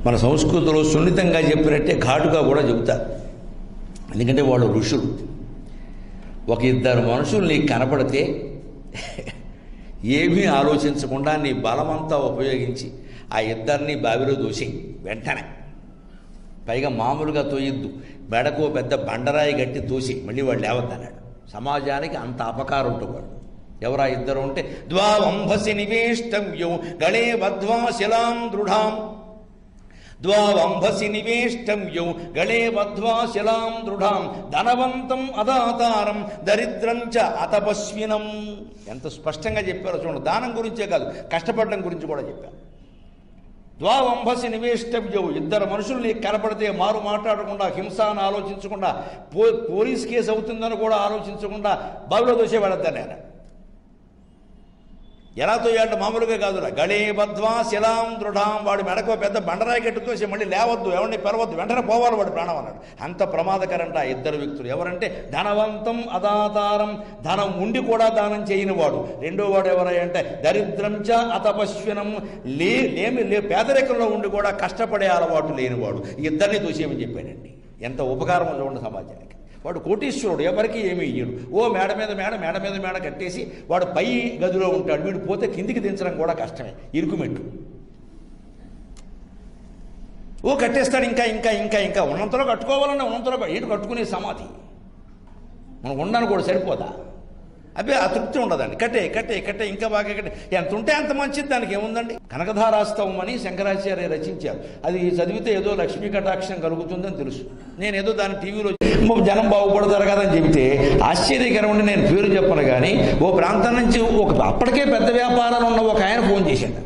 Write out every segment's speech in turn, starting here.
మన సంస్కృతిలో సున్నితంగా చెప్పినట్టే ఘాటుగా కూడా చెబుతారు. ఎందుకంటే వాళ్ళు ఋషులు. ఒక ఇద్దరు మనుషులు నీకు కనపడితే ఏమీ ఆలోచించకుండా నీ బలమంతా ఉపయోగించి ఆ ఇద్దరిని బావిలో దూసేయి వెంటనే. పైగా మామూలుగా తోయొద్దు, మెడకో పెద్ద బండరాయి గట్టి తోసి మళ్ళీ వాడు లేవద్దన్నాడు. సమాజానికి అంత అపకారం ఉంటున్నాడు. ఎవరా ఇద్దరు ఉంటే ద్వావంభసి నివేష్టవ్యం గళే బద్ధ్వా శిలాం దృఢాం, ద్వావంభసి నివేష్టవ్యం గళే బద్ధ్వా శిలాం దృఢాం ధనవంతం అదాతారం దరిద్రం చ అతపస్వినం. ఎంత స్పష్టంగా చెప్పారో చూడండి. దానం గురించే కాదు, కష్టపడడం గురించి కూడా చెప్పారు. ద్వావంభసి నివేష్టవ్యం, ఇద్దరు మనుషులు నీకు కనపడితే మారు మాట్లాడకుండా, హింసాన్ని ఆలోచించకుండా, పోలీస్ కేసు అవుతుందని కూడా ఆలోచించకుండా బావిలో దోసేవాడద్దాను నేను. ఎలా తోయాలంటే మామూలుగా కాదురా, గళే బద్ధ్వా శిలాం దృఢాం. వాడు మెడకో పెద్ద బండరాయి గట్టి తోసి మళ్ళీ లేవద్దు, ఎవరిని పెరవద్దు, వెంటనే పోవాలి వాడు ప్రాణం అన్నాడు. అంత ప్రమాదకరంట ఆ ఇద్దరు వ్యక్తులు. ఎవరంటే ధనవంతం అదాతారం, ధనం ఉండి కూడా దానం చేయని వాడు. రెండో వాడు ఎవరంటే దరిద్రం చ అతపస్వినం, పేదరికంలో ఉండి కూడా కష్టపడే అలవాటు లేనివాడు. ఇద్దరిని తోసేయమని చెప్పాడండి. ఎంత ఉపకారం చూడండి సమాజానికి. వాడు కోటీశ్వరుడు, ఎవరికి ఏమీ ఇయ్యడు. ఓ మేడ మీద మేడ కట్టేసి వాడు పై గదిలో ఉంటాడు. వీడు పోతే కిందికి దించడం కూడా కష్టమే, ఇరుకుమెట్టు. ఓ కట్టేస్తాడు ఇంకా ఇంకా ఇంకా ఇంకా ఉన్నంతలో కట్టుకోవాలన్నా ఉన్నంతలో ఏంటి కట్టుకునే సమాధి. మనం ఉండడానికి కూడా సరిపోదా? అబ్బే ఆ తృప్తి ఉండదండి. కట్టే ఇంకా బాగా కట్టే, ఎంత ఉంటే అంత మంచిది, దానికి ఏముందండి. కనకధారాస్తవం అని శంకరాచార్య రచించారు. అది చదివితే ఏదో లక్ష్మీ కటాక్షం కలుగుతుందని తెలుసు. నేను ఏదో దాని టీవీలో జనం బాగుపడతారు కదా అని చెబితే ఆశ్చర్యకరమండి. నేను పేరు చెప్పను కానీ ఓ ప్రాంతం నుంచి అప్పటికే పెద్ద వ్యాపారాలు ఉన్న ఒక ఆయన ఫోన్ చేశాడు.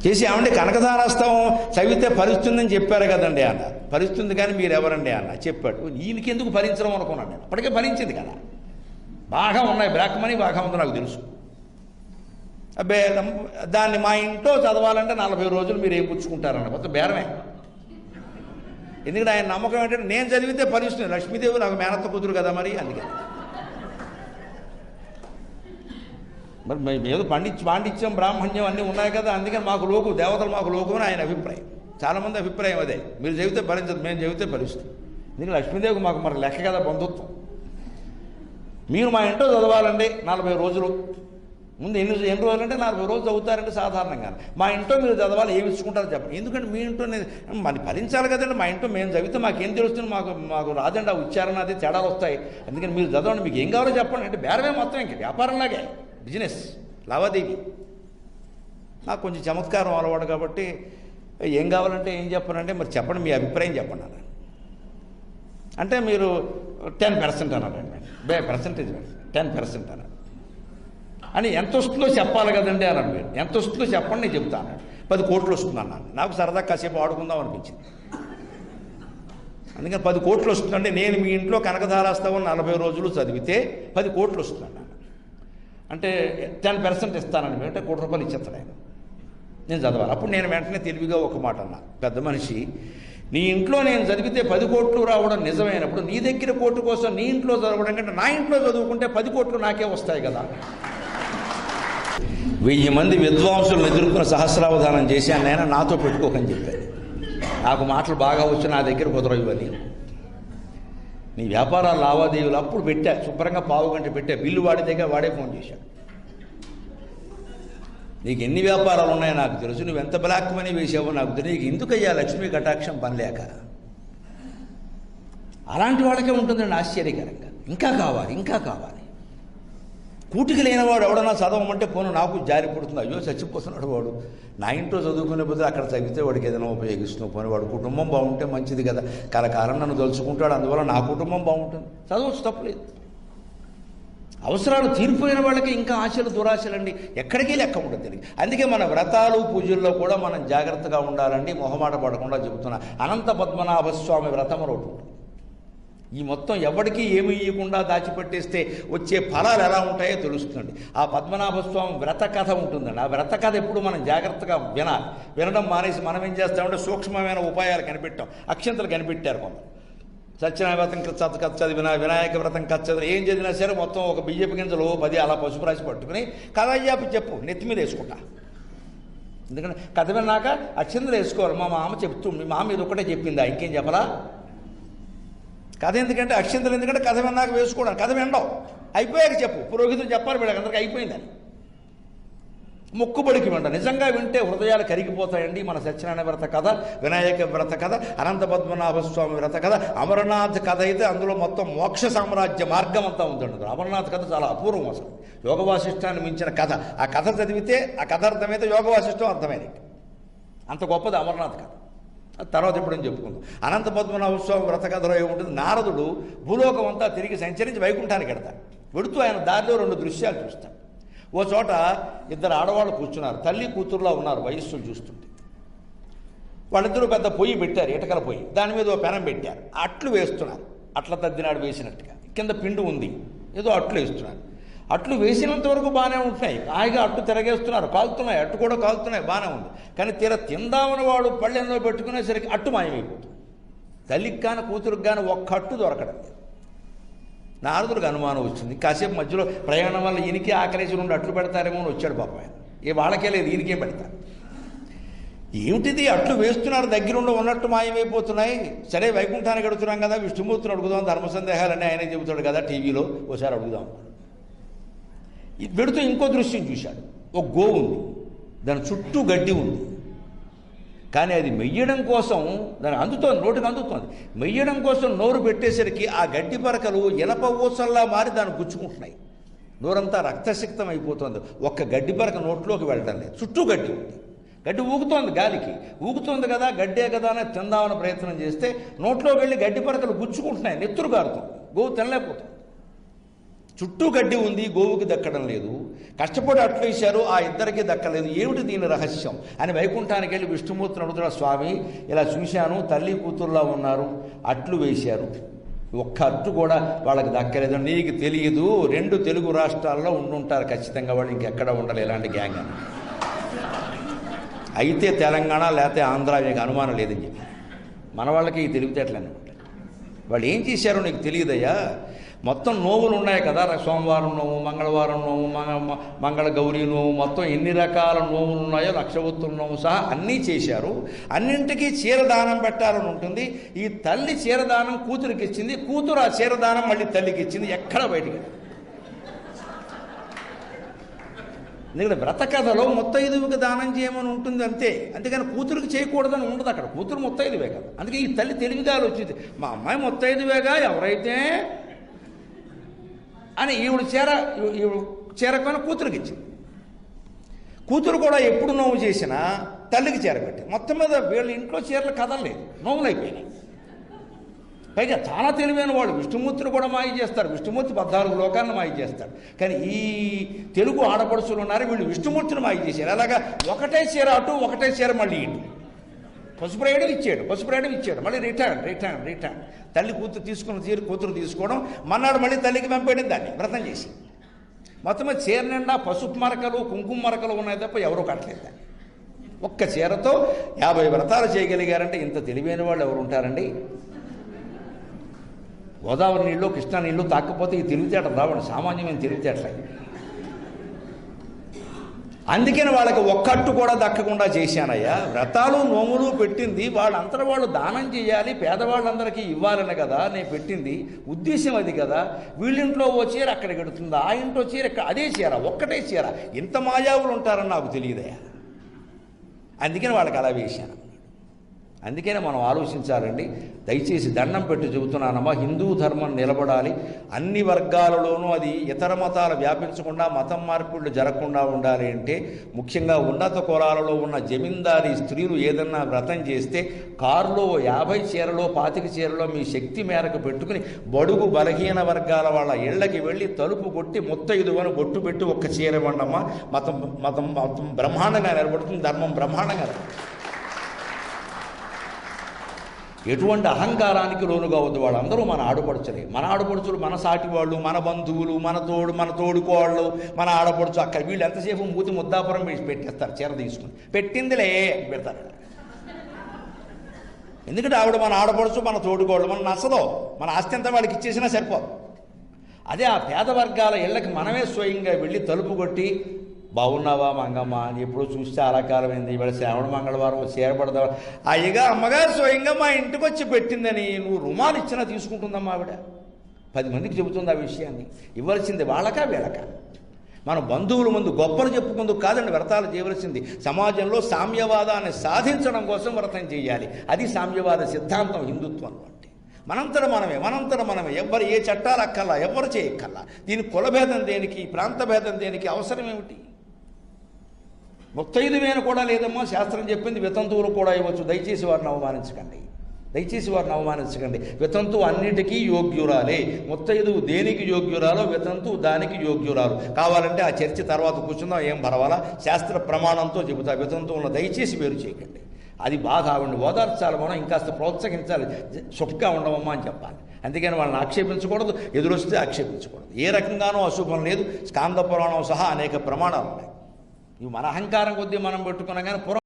చేసి ఏమంటే కనకధారాస్తవం చదివితే ఫలిస్తుందని చెప్పారు కదండి అన్న. ఫలిస్తుంది కానీ మీరు ఎవరండి అన్న. చెప్పాడు. ఈయనకి ఎందుకు ఫలించడం అనుకున్నాను నేను. అప్పటికే ఫలించింది కదా, బాగా ఉన్నాయి, బ్లాక్ మనీ బాగా ఉందో నాకు తెలుసు. అబ్బే దాన్ని మా ఇంట్లో చదవాలంటే 40 రోజులు మీరు ఏం పుచ్చుకుంటారన్న కొత్త బేరమే. ఎందుకంటే ఆయన నమ్మకం ఏంటంటే నేను చదివితే ఫలిస్తుంది. లక్ష్మీదేవి నాకు మేనత్త కూతురు కదా మరి, అందుకని మరి మేము ఏదో పాండిత్యం బ్రాహ్మణ్యం అన్నీ ఉన్నాయి కదా, అందుకని మాకు లోకు దేవతలు మాకు లోకు అని ఆయన అభిప్రాయం. చాలామంది అభిప్రాయం అదే, మీరు చదివితే ఫలించదు, మేము చదివితే ఫలిస్తుంది. ఎందుకంటే లక్ష్మీదేవికి మాకు మరి లెక్క కదా బంధుత్వం. మీరు మా ఇంట్లో చదవాలండి 40 రోజులు. ముందు ఎన్ని రోజులంటే 40 రోజులు చదువుతారంటే సాధారణంగా. మా ఇంట్లో మీరు చదవాలి, ఏమి ఇచ్చుకుంటారో చెప్పండి. ఎందుకంటే మీ ఇంట్లో మరి ఫలించాలి కదండి. మా ఇంట్లో మేము చదివితే మాకేం తెలుస్తుంది, మాకు రాదండి ఆ ఉచ్చారణ, అది తేడాలు వస్తాయి. అందుకని మీరు చదవండి, మీకు ఏం కావాలో చెప్పండి అంటే బేరమే మొత్తం. ఇంక వ్యాపారంలాగే, బిజినెస్ లావాదేవీ. నాకు కొంచెం చమత్కారం అలవాటు కాబట్టి ఏం కావాలంటే ఏం చెప్పనంటే మరి చెప్పండి, మీ అభిప్రాయం చెప్పండి అన్నాను. అంటే మీరు 10% అన్నారండి. పర్సెంటేజ్ 10% అన్నారు. అని ఎంత వస్తుందో చెప్పాలి కదండి అన్నాడు. మీరు ఎంత వస్తుందో చెప్పండి, నేను చెప్తాను. 10 కోట్లు వస్తుంది అన్నాను. నాకు సరదా కాసేపు ఆడుకుందాం అనిపించింది. అందుకని 10 కోట్లు వస్తుందంటే నేను మీ ఇంట్లో కనకధారాస్తవం 40 రోజులు చదివితే 10 కోట్లు వస్తుందన్నాను. అంటే 10% ఇస్తానని అంటే ₹1 ఇచ్చేస్తాడు ఆయన. నేను చదవాలి. అప్పుడు నేను వెంటనే తెలివిగా ఒక మాట అన్నా, పెద్ద మనిషి, నీ ఇంట్లో నేను చదివితే 10 కోట్లు రావడం నిజమైనప్పుడు నీ దగ్గర కోర్టు కోసం నీ ఇంట్లో చదవడం కంటే నా ఇంట్లో చదువుకుంటే 10 కోట్లు నాకే వస్తాయి కదా. 1000 మంది విద్వాంసులను ఎదుర్కొన్న సహస్రావధానం చేశాను నేను, నాతో పెట్టుకోకని చెప్పాను. నాకు మాటలు బాగా వచ్చి నా దగ్గర కుదరవు ఇవన్నీ. నీ వ్యాపారాలు లావాదేవీలు అప్పుడు పెట్టా, శుభ్రంగా పావు గంట పెట్టా. బిల్లు వాడి దగ్గర వాడే ఫోన్ చేశాడు. నీకు ఎన్ని వ్యాపారాలు ఉన్నాయో నాకు తెలుసు, నువ్వు ఎంత బ్లాక్ మనీ వేసావో నాకు తెలుసు, నీకు ఎందుకయ్యా లక్ష్మీ కటాక్షం పనిలేక. అలాంటి వాళ్ళకే ఉంటుందండి ఆశ్చర్యకరంగా. ఇంకా కావాలి. కూటికి లేనివాడు ఎవడన్నా చదవమంటే పోను నాకు జారి పడుతుంది. అయ్యో చచ్చిపోతున్నాడు వాడు, నా ఇంట్లో చదువుకునే బదులు అక్కడ చదివితే వాడికి ఏదైనా ఉపయోగిస్తున్నావు, పోనీ వాడు కుటుంబం బాగుంటే మంచిది కదా, కలకాలం నన్ను తలుచుకుంటాడు, అందువల్ల నా కుటుంబం బాగుంటుంది. చదవచ్చు, తప్పలేదు. అవసరాలు తీరిపోయిన వాళ్ళకి ఇంకా ఆశలు దురాశలండి ఎక్కడికి లెక్క ఉంటుంది తెలియదు. అందుకే మన వ్రతాలు పూజల్లో కూడా మనం జాగ్రత్తగా ఉండాలండి. మొహమాట పడకుండా చెబుతున్నా. అనంత పద్మనాభ స్వామి వ్రతం ఒకటి ఉంటుంది. ఈ మొత్తం ఎవరికి ఏమి ఇవ్వకుండా దాచిపెట్టేస్తే వచ్చే ఫలాలు ఎలా ఉంటాయో తెలుస్తుంది. ఆ పద్మనాభ స్వామి వ్రత కథ ఉంటుందండి. ఆ వ్రత కథ ఎప్పుడు మనం జాగ్రత్తగా వినాలి. వినడం మానేసి మనం ఏం చేస్తామంటే సూక్ష్మమైన ఉపాయాలు కనిపెట్టాం. అక్షంతలు కనిపెట్టారు కొందరు. సత్యనారాయణ వ్రతం కథ చదివినా, వినాయక వ్రతం కథ చదివినా, ఏం చదివినా సరే మొత్తం ఒక బియ్యపు గింజలు 10 అలా పసుపు రాసి పట్టుకుని కథ అయ్యాపు చెప్పు, నెత్తి మీద వేసుకుంటా. ఎందుకంటే కథ విన్నాక అక్షింతలు వేసుకోవాలి. మా మామ మీ మామ ఇది ఒకటే చెప్పిందా, ఇంకేం చెప్పలా? కథ ఎందుకంటే అక్షింతలు ఎందుకంటే కథ విన్నాక వేసుకోవడం. కథ వినడం అయిపోయాక చెప్పు, పురోహితులు చెప్పాలి వీళ్ళకి అందరికీ అయిపోయిందని. మొక్కుబడికి వింట. నిజంగా వింటే హృదయాలు కరిగిపోతాయండి. మన సత్యనారాయణ వ్రత కథ, వినాయక వ్రత కథ, అనంత పద్మనాభ స్వామి వ్రత కథ, అమరనాథ్ కథ అయితే అందులో మొత్తం మోక్ష సామ్రాజ్య మార్గం అంతా ఉందండి. అమరనాథ్ కథ చాలా అపూర్వం. అసలు యోగ వాసిష్టాన్ని మించిన కథ. ఆ కథ చదివితే ఆ కథ అర్థమైతే యోగ వాసిష్టం అర్థమైంది. అంత గొప్పది అమరనాథ్ కథ. తర్వాత ఎప్పుడని చెప్పుకుందాం. అనంత పద్మనాభ స్వామి వ్రత కథలో ఏముంటుంది, నారదుడు భూలోకం అంతా తిరిగి సంచరించి వైకుంఠానికి వెడతాడు. వెడుతూ ఆయన దారిలో 2 దృశ్యాలు చూస్తాడు. ఓ చోట 2 ఆడవాళ్ళు కూర్చున్నారు, తల్లి కూతురులా ఉన్నారు వయస్సులు చూస్తుంటే. వాళ్ళిద్దరూ పెద్ద పొయ్యి పెట్టారు, ఇటకల పొయ్యి. దాని మీద ఓ పెనం పెట్టారు, అట్లు వేస్తున్నారు. అట్ల తద్దినాడు వేసినట్టుగా కింద పిండి ఉంది, ఏదో అట్లు వేస్తున్నారు. అట్లు వేసినంత వరకు బాగానే ఉంటున్నాయి, హాయిగా అట్టు తిరగేస్తున్నారు, కాలుతున్నాయి, అట్టు కూడా కాలుతున్నాయి, బాగానే ఉంది. కానీ తిందామని వాడు పళ్ళెంలో పెట్టుకునేసరికి అట్టు మాయమైపోతుంది. తల్లికి కానీ కూతురికి కానీ ఒక్క అట్టు దొరకడం లేదు. నారదుడికి అనుమానం వచ్చింది. కాసేపు మధ్యలో ప్రయాణం వల్ల ఈయనకి ఆకలేసి 2 అట్లు పెడతారేమో అని వచ్చాడు పాపం ఆయన. వాళ్ళకే లేదు, ఈయనకేం పెడతారు. ఏమిటిది, అట్లు వేస్తున్నారు, దగ్గరుండి ఉన్నట్టు మాయమైపోతున్నాయి. సరే వైకుంఠానికి అడుగుతున్నాం కదా, విష్ణుమూర్తిని అడుగుదాం, ధర్మ సందేహాలన్నీ ఆయనే చెబుతాడు కదా టీవీలో, ఓసారి అడుగుదాం. పెడుతూ ఇంకో దృశ్యం చూశాడు. ఒక గోవు ఉంది, దాని చుట్టూ గడ్డి ఉంది. కానీ అది మెయ్యడం కోసం దాన్ని అందుతోంది, నోటికి అందుతోంది. మెయ్యడం కోసం నోరు పెట్టేసరికి ఆ గడ్డి పరకలు ఇనప ఊసల్లా మారి దాన్ని గుచ్చుకుంటున్నాయి. నోరంతా రక్తసిక్తం అయిపోతుంది. ఒక్క గడ్డి పరక నోట్లోకి వెళ్ళడం లేదు, చుట్టూ గడ్డి ఉంది. గడ్డి ఊగుతోంది, గాలికి ఊగుతోంది కదా, గడ్డే కదా అని తిందామని ప్రయత్నం చేస్తే నోట్లోకి వెళ్ళి గడ్డి పరకలు గుచ్చుకుంటున్నాయి, నెత్తురు కారుతుంది. గోవు తినలేకపోతుంది. చుట్టూ గడ్డి ఉంది, గోవుకి దక్కడం లేదు. కష్టపడి అట్లు వేశారు, ఆ ఇద్దరికి దక్కలేదు. ఏమిటి దీని రహస్యం అని వైకుంఠానికి వెళ్ళి విష్ణుమూర్తిని అడుగుతాడు. స్వామి, ఇలా చూశాను, తల్లి కూతురులా ఉన్నారు, అట్లు వేశారు, ఒక్క అట్టు కూడా వాళ్ళకి దక్కలేదు. నీకు తెలియదు, 2 తెలుగు రాష్ట్రాల్లో ఉండుంటారు ఖచ్చితంగా వాళ్ళు, ఇంకెక్కడ ఉండరు ఇలాంటి గ్యాంగ్ అని. అయితే తెలంగాణ లేకపోతే ఆంధ్ర, మీకు అనుమానం లేదని చెప్పి మన వాళ్ళకి ఈ తెలివితేటలన్నీ ఉంటాయి. వాళ్ళు ఏం చేశారో నీకు తెలియదయ్యా. మొత్తం నోవులు ఉన్నాయి కదా, సోమవారం నోవు, మంగళవారం నోవు, మంగళ గౌరీ నోవు, మొత్తం ఎన్ని రకాల నోవులు ఉన్నాయో, లక్షవత్తుల నోవు సహా అన్నీ చేశారు. అన్నింటికీ చీరదానం పెట్టాలని ఉంటుంది. ఈ తల్లి చీరదానం కూతురికి ఇచ్చింది, కూతురు ఆ చీరదానం మళ్ళీ తల్లికి ఇచ్చింది. ఎక్కడ బయటికి. ఎందుకంటే వ్రత కథలో ముత్తైదువుకి దానం చేయమని ఉంటుంది అంతే, అంతేగాని కూతురికి చేయకూడదని ఉండదు అక్కడ. కూతురు ముత్తైదువే కదా. అందుకే ఈ తల్లి తెలివిదాలు వచ్చింది, మా అమ్మాయి ముత్తైదువేగా, ఎవరైతే అని ఈవిడ చీరకొని కూతురికి ఇచ్చింది. కూతురు కూడా ఎప్పుడు నోవు చేసినా తల్లికి చేరబెట్టి, మొత్తం మీద వీళ్ళ ఇంట్లో చీరలు కదలలేదు, నోవులు అయిపోయినాయి. పైగా చాలా తెలివైన వాడు, విష్ణుమూర్తిని కూడా మాయ చేస్తారు. విష్ణుమూర్తి 14 లోకాలను మాయ చేస్తాడు. కానీ ఈ తెలుగు ఆడపడుచులు ఉన్నారు, వీళ్ళు విష్ణుమూర్తిని మాయ చేశారు. అలాగా ఒకటే చీర అటు, ఒకటే చీర మళ్ళీ ఇటు. పసుపు రాయడం ఇచ్చాడు, మళ్ళీ రిటర్న్. తల్లి కూతురు తీసుకున్న చీర కూతురు తీసుకోవడం, మన్నాడు మళ్ళీ తల్లికి పంపేయడం, దాన్ని వ్రతం చేసి. మొత్తం చీర నిండా పసుపు మరకలు, కుంకుమ మరకలు ఉన్నాయి తప్ప ఎవరూ కట్టలేదు దాన్ని. ఒక్క చీరతో 50 వ్రతాలు చేయగలిగారంటే ఇంత తెలివైన వాళ్ళు ఎవరు ఉంటారండి? గోదావరి నీళ్ళు, కృష్ణా నీళ్ళు తాకపోతే ఈ తెలివితేటలు రావండి, సామాన్యమైన తెలివితేటలు. అందుకని వాళ్ళకి ఒక్కట్టు కూడా దక్కకుండా చేశానయ్యా. వ్రతాలు నోములు పెట్టింది వాళ్ళంతటా వాళ్ళు దానం చేయాలి, పేదవాళ్ళందరికీ ఇవ్వాలని కదా నేను పెట్టింది. ఉద్దేశం అది కదా. వీళ్ళింట్లో ఓ చీర అక్కడ కడుతుంది, ఆ ఇంట్లో చీర అదే చీర, ఒక్కటే చీర. ఇంత మాయావులు ఉంటారని నాకు తెలియదయ్యా. అందుకని వాళ్ళకి అలా వేశాను. అందుకనే మనం ఆలోచించాలండి. దయచేసి దండం పెట్టి చెబుతున్నానమ్మా, హిందూ ధర్మం నిలబడాలి. అన్ని వర్గాలలోనూ అది ఇతర మతాలు వ్యాపించకుండా, మతం మార్పులు జరగకుండా ఉండాలి అంటే ముఖ్యంగా ఉన్నత కులాలలో ఉన్న జమీందారీ స్త్రీలు ఏదన్నా వ్రతం చేస్తే కారులో 50 చీరలో 25 చీరలో మీ శక్తి మేరకు పెట్టుకుని బడుగు బలహీన వర్గాల వాళ్ళ ఇళ్లకి వెళ్ళి తలుపు కొట్టి ముత్తైదువని బొట్టు పెట్టి ఒక్క చీర ఇవ్వండమ్మా. మతం మతం మతం బ్రహ్మాండంగా నిలబడుతుంది, ధర్మం బ్రహ్మాండంగా. ఎటువంటి అహంకారానికి లోనుగా వద్దు. వాళ్ళందరూ మన ఆడపడుచులే. మన ఆడపడుచులు మన సాటి వాళ్ళు, మన బంధువులు, మన తోడుకోళ్ళు, మన ఆడపడుచు అక్కడ. వీళ్ళు ఎంతసేపు మూతి ముద్దాపురం పెట్టేస్తారు, చీర తీసుకుని పెట్టిందిలే పెడతారు. ఎందుకంటే ఆవిడ మన ఆడపడుచు, మన తోడుకోళ్ళు, మన నచ్చదో, మన ఆస్తి అంతా వాళ్ళకి ఇచ్చేసినా సరిపోదు. అదే ఆ పేద వర్గాల ఇళ్ళకి మనమే స్వయంగా వెళ్ళి తలుపు కొట్టి బాగున్నావా మంగమ్మ అని ఎప్పుడో చూస్తే అలా కాలమైంది, ఇవాళ శ్రావణ మంగళవారం చేరబడదాం. అయ్యగా అమ్మగారు స్వయంగా మా ఇంటికి వచ్చి పెట్టిందని నువ్వు రుమాలు ఇచ్చినా తీసుకుంటుందమ్మా ఆవిడ. 10 మందికి చెబుతుంది ఆ విషయాన్ని. ఇవ్వాల్సింది వాళ్ళకా వీళ్ళకా? మన బంధువుల ముందు గొప్పలు చెప్పుకుందుకు కాదండి వ్రతాలు చేయవలసింది. సమాజంలో సామ్యవాదాన్ని సాధించడం కోసం వ్రతం చేయాలి. అది సామ్యవాద సిద్ధాంతం హిందుత్వం అంటే. మనంతట మనమే ఎవ్వరు ఏ చట్టాలు అక్కర్లా, ఎవ్వరు చేయక్కర్లా. దీని కులభేదం దేనికి, ప్రాంత భేదం దేనికి, అవసరం ఏమిటి? ముత్తైదువేన కూడా లేదమ్మా, శాస్త్రం చెప్పింది వితంతువులు కూడా ఇవ్వచ్చు. దయచేసి వారిని అవమానించకండి. వితంతువు అన్నిటికీ యోగ్యురాలే. ముత్తైదువు దేనికి యోగ్యురాలో వితంతువు దానికి యోగ్యురాలు. కావాలంటే ఆ చర్చ తర్వాత కూర్చుందాం, ఏం పర్వాలా, శాస్త్ర ప్రమాణంతో చెబుతా. వితంతువులను దయచేసి వేరు చేయకండి. అది బాగా ఆవిడని ఓదార్చాలి, మనం ఇంకాస్త ప్రోత్సహించాలి, సుఖంగా ఉండవమ్మా అని చెప్పాలి. అందుకని వాళ్ళని ఆక్షేపించకూడదు, ఎదురొస్తే ఆక్షేపించకూడదు. ఏ రకంగానూ అశుభం లేదు. స్కాంద పురాణం సహా అనేక ప్రమాణాలు ఉన్నాయి. ఇవి మన అహంకారం కొద్దీ మనం పెట్టుకున్నా కానీ